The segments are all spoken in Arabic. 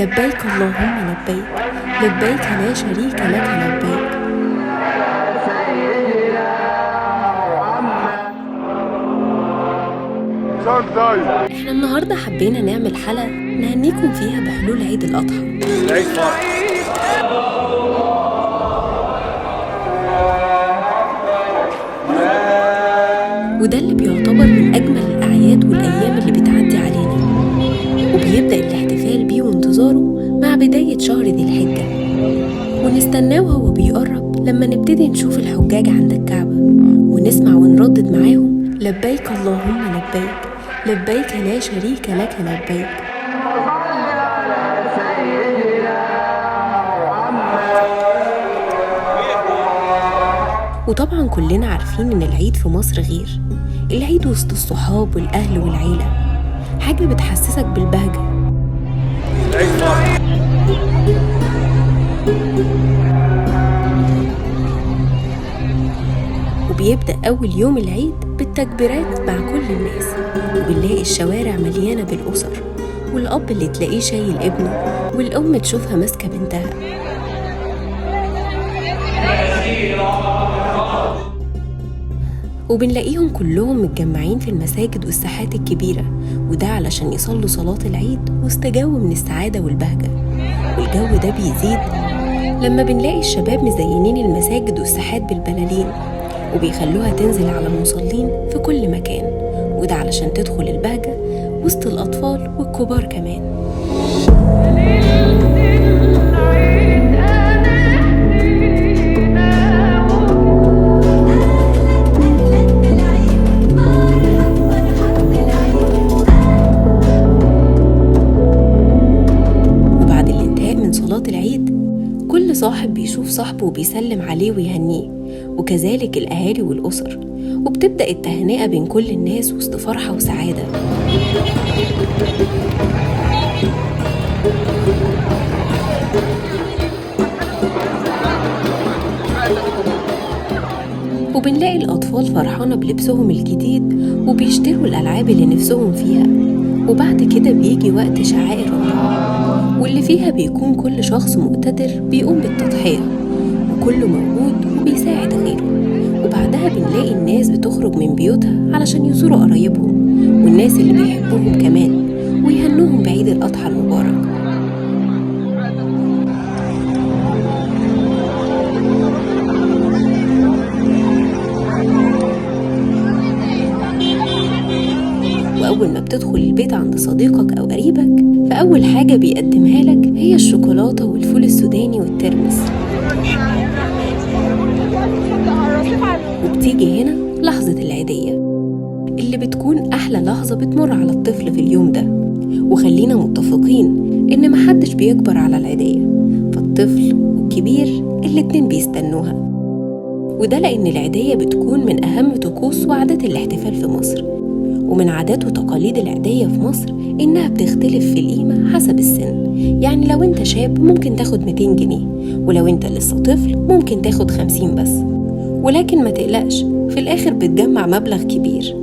لبيك اللهم لبيك، لبيك لا شريك لك لبيك. احنا النهاردة حبينا نعمل حلقة نهنيكم فيها بحلول عيد الأضحى. العيد فرح. وده اللي بيعتبر من أجمل الأعياد والأيام اللي بتعدي علينا، وبيبدأ الاحتفال بيه وانتظاره مع بداية شهر ذي الحجة، ونستناه وهو بيقرب لما نبتدي نشوف الحجاج عند الكعبة ونسمع ونردد معاهم لبيك اللهم لبيك، لبيك لا شريك لك لبيك. وطبعا كلنا عارفين إن العيد في مصر غير العيد وسط الصحاب والأهل والعيلة، حاجة بتحسسك بالبهجة. العيد فرح. وبيبدأ أول يوم العيد بالتكبيرات مع كل الناس، وبنلاقي الشوارع مليانة بالأسر، والأب اللي تلاقيه شايل ابنه، والأم تشوفها ماسكة بنتها. وبنلاقيهم كلهم متجمعين في المساجد والساحات الكبيرة، وده علشان يصلوا صلاة العيد وسط جو من السعادة والبهجة. والجو ده بيزيد لما بنلاقي الشباب مزينين المساجد والساحات بالبلالين، وبيخلوها تنزل على المصلين في كل مكان، وده علشان تدخل البهجة وسط الأطفال والكبار كمان. وبعد الانتهاء من صلاة العيد كل صاحب بيشوف صاحبه وبيسلم عليه ويهنيه، وكذلك الأهالي والأسر، وبتبدأ التهنئة بين كل الناس وسط فرحة وسعادة. وبنلاقي الأطفال فرحانة بلبسهم الجديد وبيشتروا الألعاب اللي نفسهم فيها. وبعد كده بيجي وقت شعائر الله، واللي فيها بيكون كل شخص مقتدر بيقوم بالتضحية، وكله موجود وبيساعد غيره. وبعدها بنلاقي الناس بتخرج من بيوتها علشان يزوروا قرايبهم والناس اللي بيحبوهم كمان، ويهنوهم بعيد الأضحى المبارك. وأول ما بتدخل البيت عند صديقك أو قريبك، فأول حاجة بيقدمها لك هي الشوكولاتة والفول السوداني والترمس. وبتيجي هنا لحظة العيدية اللي بتكون أحلى لحظة بتمر على الطفل في اليوم ده. وخلينا متفقين إن محدش بيكبر على العيدية، فالطفل والكبير الاتنين بيستنوها. وده لأن العيدية بتكون من أهم طقوس وعادات الاحتفال في مصر. ومن عادات وتقاليد العيدية في مصر إنها بتختلف في القيمة حسب السن، يعني لو أنت شاب ممكن تاخد 200 جنيه، ولو أنت لسه طفل ممكن تاخد 50 بس. ولكن ما تقلقش، في الآخر بتجمع مبلغ كبير.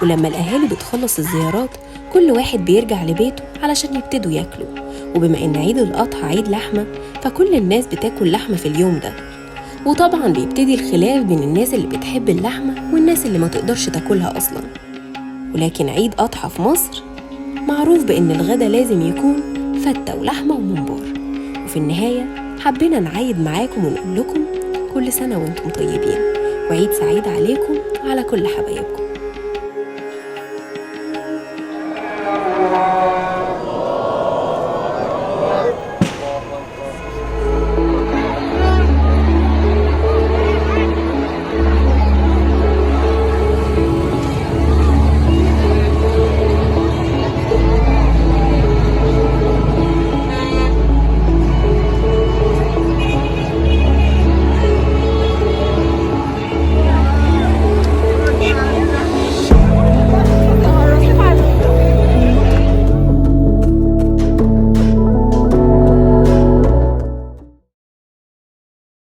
ولما الأهالي بتخلص الزيارات كل واحد بيرجع لبيته علشان يبتدوا ياكلوا. وبما إن عيد الأضحى عيد لحمة، فكل الناس بتاكل لحمة في اليوم ده. وطبعا بيبتدي الخلاف بين الناس اللي بتحب اللحمة والناس اللي ما تقدرش تاكلها أصلا. ولكن عيد أضحى في مصر معروف بإن الغدا لازم يكون فتة ولحمة وممبار. وفي النهاية حبينا نعيد معاكم ونقول لكم كل سنة وانتم طيبين، وعيد سعيد عليكم وعلى كل حبايبكم.